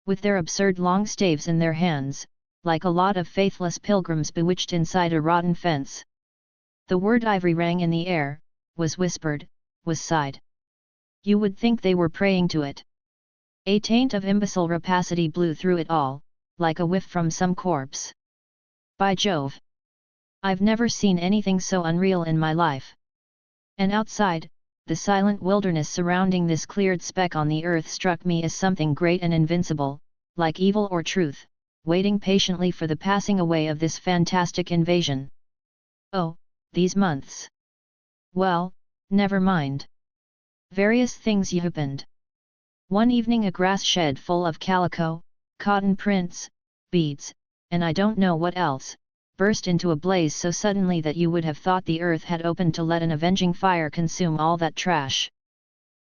with their absurd long staves in their hands, like a lot of faithless pilgrims bewitched inside a rotten fence. The word ivory rang in the air, was whispered, was sighed. You would think they were praying to it. A taint of imbecile rapacity blew through it all, like a whiff from some corpse. By Jove! I've never seen anything so unreal in my life. And outside, the silent wilderness surrounding this cleared speck on the earth struck me as something great and invincible, like evil or truth, waiting patiently for the passing away of this fantastic invasion. Oh, these months! Well, never mind. Various things happened. One evening a grass shed full of calico, cotton prints, beads, and I don't know what else, burst into a blaze so suddenly that you would have thought the earth had opened to let an avenging fire consume all that trash.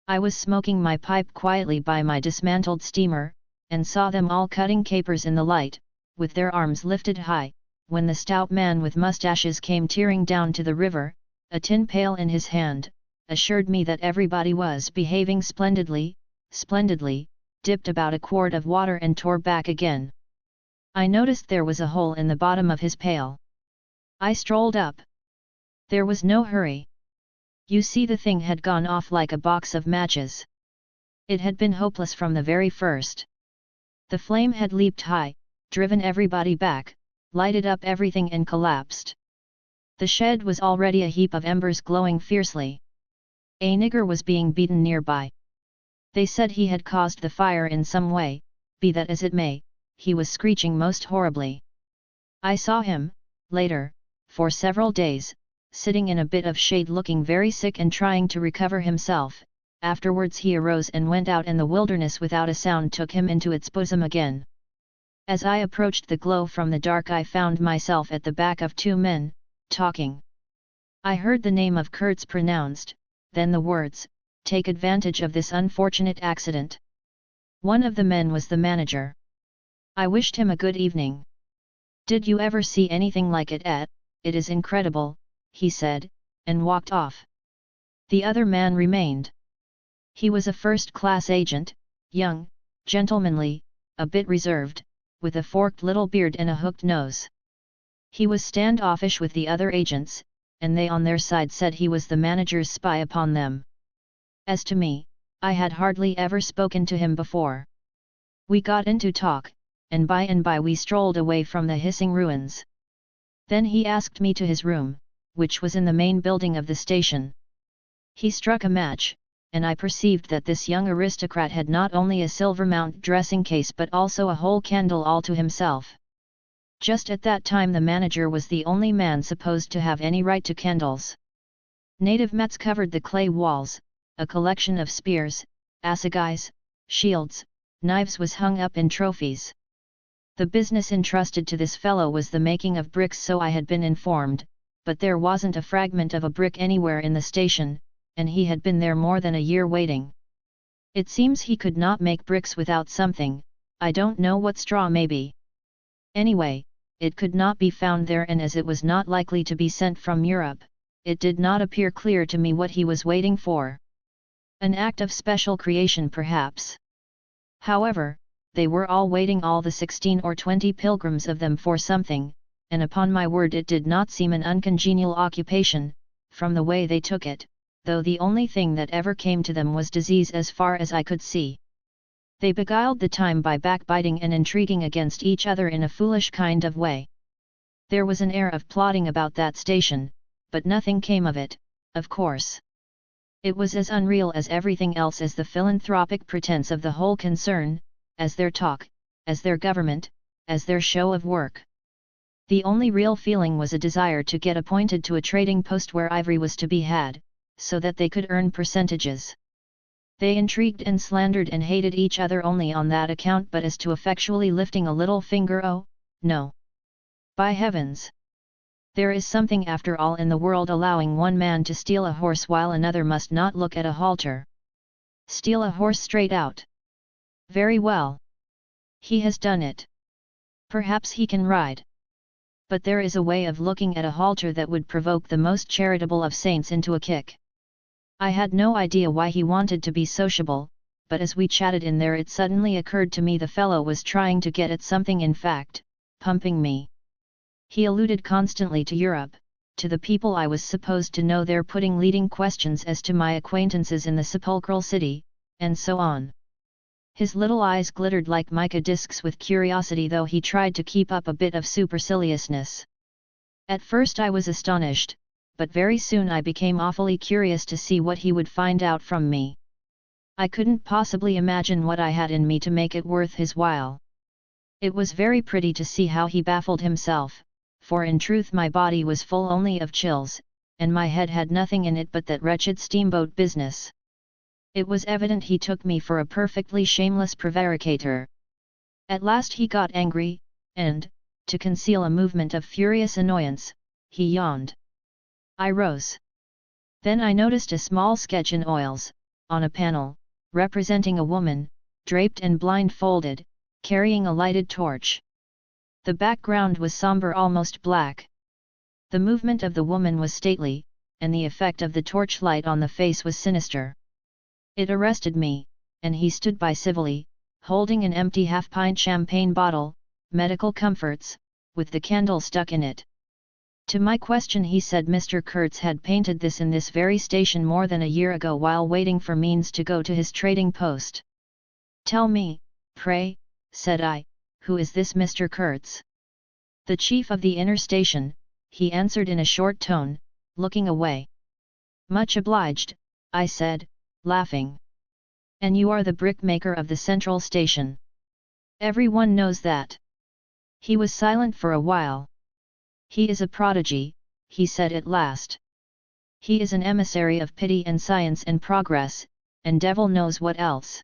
I was smoking my pipe quietly by my dismantled steamer, and saw them all cutting capers in the light, with their arms lifted high, when the stout man with mustaches came tearing down to the river, a tin pail in his hand, assured me that everybody was behaving splendidly, dipped about a quart of water and tore back again. I noticed there was a hole in the bottom of his pail. I strolled up. There was no hurry. You see, the thing had gone off like a box of matches. It had been hopeless from the very first. The flame had leaped high, driven everybody back, lighted up everything and collapsed. The shed was already a heap of embers glowing fiercely. A nigger was being beaten nearby. They said he had caused the fire in some way, be that as it may, he was screeching most horribly. I saw him, later, for several days, sitting in a bit of shade looking very sick and trying to recover himself. Afterwards he arose and went out, and the wilderness without a sound took him into its bosom again. As I approached the glow from the dark, I found myself at the back of two men, talking. I heard the name of Kurtz pronounced, then the words, "Take advantage of this unfortunate accident." One of the men was the manager. I wished him a good evening. "Did you ever see anything like it it is incredible," he said, and walked off. The other man remained. He was a first-class agent, young, gentlemanly, a bit reserved, with a forked little beard and a hooked nose. He was standoffish with the other agents, and they on their side said he was the manager's spy upon them. As to me, I had hardly ever spoken to him before. We got into talk, and by we strolled away from the hissing ruins. Then he asked me to his room, which was in the main building of the station. He struck a match, and I perceived that this young aristocrat had not only a silver-mount dressing case but also a whole candle all to himself. Just at that time the manager was the only man supposed to have any right to candles. Native mats covered the clay walls, a collection of spears, assegais, shields, knives was hung up in trophies. The business entrusted to this fellow was the making of bricks, so I had been informed, but there wasn't a fragment of a brick anywhere in the station, and he had been there more than a year waiting. It seems he could not make bricks without something, I don't know what, straw maybe. Anyway, it could not be found there, and as it was not likely to be sent from Europe, it did not appear clear to me what he was waiting for. An act of special creation perhaps. However, they were all waiting, all the 16 or 20 pilgrims of them, for something, and upon my word it did not seem an uncongenial occupation, from the way they took it, though the only thing that ever came to them was disease as far as I could see. They beguiled the time by backbiting and intriguing against each other in a foolish kind of way. There was an air of plotting about that station, but nothing came of it, of course. It was as unreal as everything else, as the philanthropic pretense of the whole concern, as their talk, as their government, as their show of work. The only real feeling was a desire to get appointed to a trading post where ivory was to be had, so that they could earn percentages. They intrigued and slandered and hated each other only on that account, but as to effectually lifting a little finger, oh, no. By heavens! There is something after all in the world allowing one man to steal a horse while another must not look at a halter. Steal a horse straight out. Very well. He has done it. Perhaps he can ride. But there is a way of looking at a halter that would provoke the most charitable of saints into a kick. I had no idea why he wanted to be sociable, but as we chatted in there it suddenly occurred to me the fellow was trying to get at something, in fact, pumping me. He alluded constantly to Europe, to the people I was supposed to know there, putting leading questions as to my acquaintances in the sepulchral city, and so on. His little eyes glittered like mica discs with curiosity, though he tried to keep up a bit of superciliousness. At first I was astonished, but very soon I became awfully curious to see what he would find out from me. I couldn't possibly imagine what I had in me to make it worth his while. It was very pretty to see how he baffled himself, for in truth my body was full only of chills, and my head had nothing in it but that wretched steamboat business. It was evident he took me for a perfectly shameless prevaricator. At last he got angry, and, to conceal a movement of furious annoyance, he yawned. I rose. Then I noticed a small sketch in oils, on a panel, representing a woman, draped and blindfolded, carrying a lighted torch. The background was somber, almost black. The movement of the woman was stately, and the effect of the torchlight on the face was sinister. It arrested me, and he stood by civilly, holding an empty half-pint champagne bottle, medical comforts, with the candle stuck in it. To my question he said Mr. Kurtz had painted this in this very station more than a year ago while waiting for means to go to his trading post. "Tell me, pray," said I, "who is this Mr. Kurtz?" "The chief of the inner station," he answered in a short tone, looking away. "Much obliged," I said, laughing. "And you are the brickmaker of the central station. Everyone knows that." He was silent for a while. "He is a prodigy," he said at last. "He is an emissary of pity and science and progress, and devil knows what else.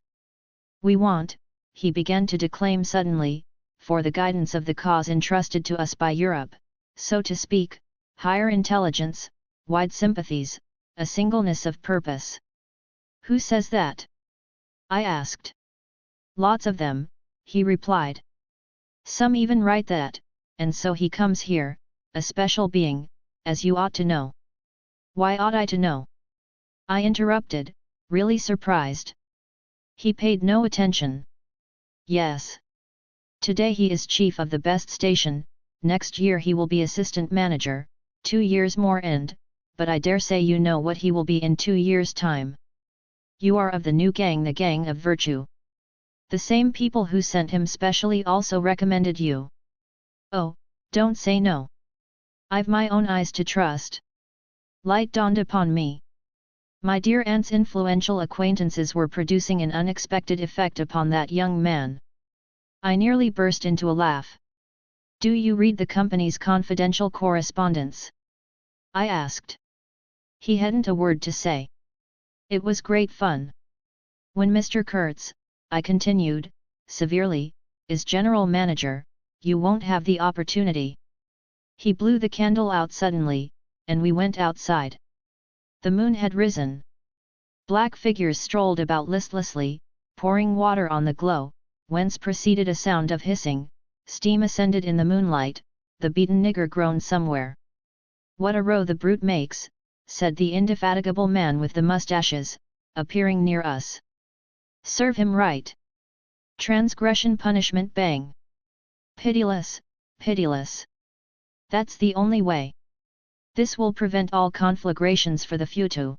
We want," he began to declaim suddenly, "for the guidance of the cause entrusted to us by Europe, so to speak, higher intelligence, wide sympathies, a singleness of purpose." "Who says that?" I asked. "Lots of them," he replied. "Some even write that, and so he comes here, a special being, as you ought to know." "Why ought I to know?" I interrupted, really surprised. He paid no attention. "Yes. Today he is chief of the best station, next year he will be assistant manager, 2 years more but I dare say you know what he will be in 2 years' time. You are of the new gang, the gang of virtue. The same people who sent him specially also recommended you." "Oh, don't say no. I've my own eyes to trust." Light dawned upon me. My dear aunt's influential acquaintances were producing an unexpected effect upon that young man. I nearly burst into a laugh. "Do you read the company's confidential correspondence?" I asked. He hadn't a word to say. It was great fun. "When Mr. Kurtz," I continued, severely, "is general manager, you won't have the opportunity." He blew the candle out suddenly, and we went outside. The moon had risen. Black figures strolled about listlessly, pouring water on the glow, whence proceeded a sound of hissing. Steam ascended in the moonlight. The beaten nigger groaned somewhere. "What a row the brute makes," said the indefatigable man with the moustaches, appearing near us. "Serve him right. Transgression, punishment, bang. Pitiless, pitiless. That's the only way. This will prevent all conflagrations for the future."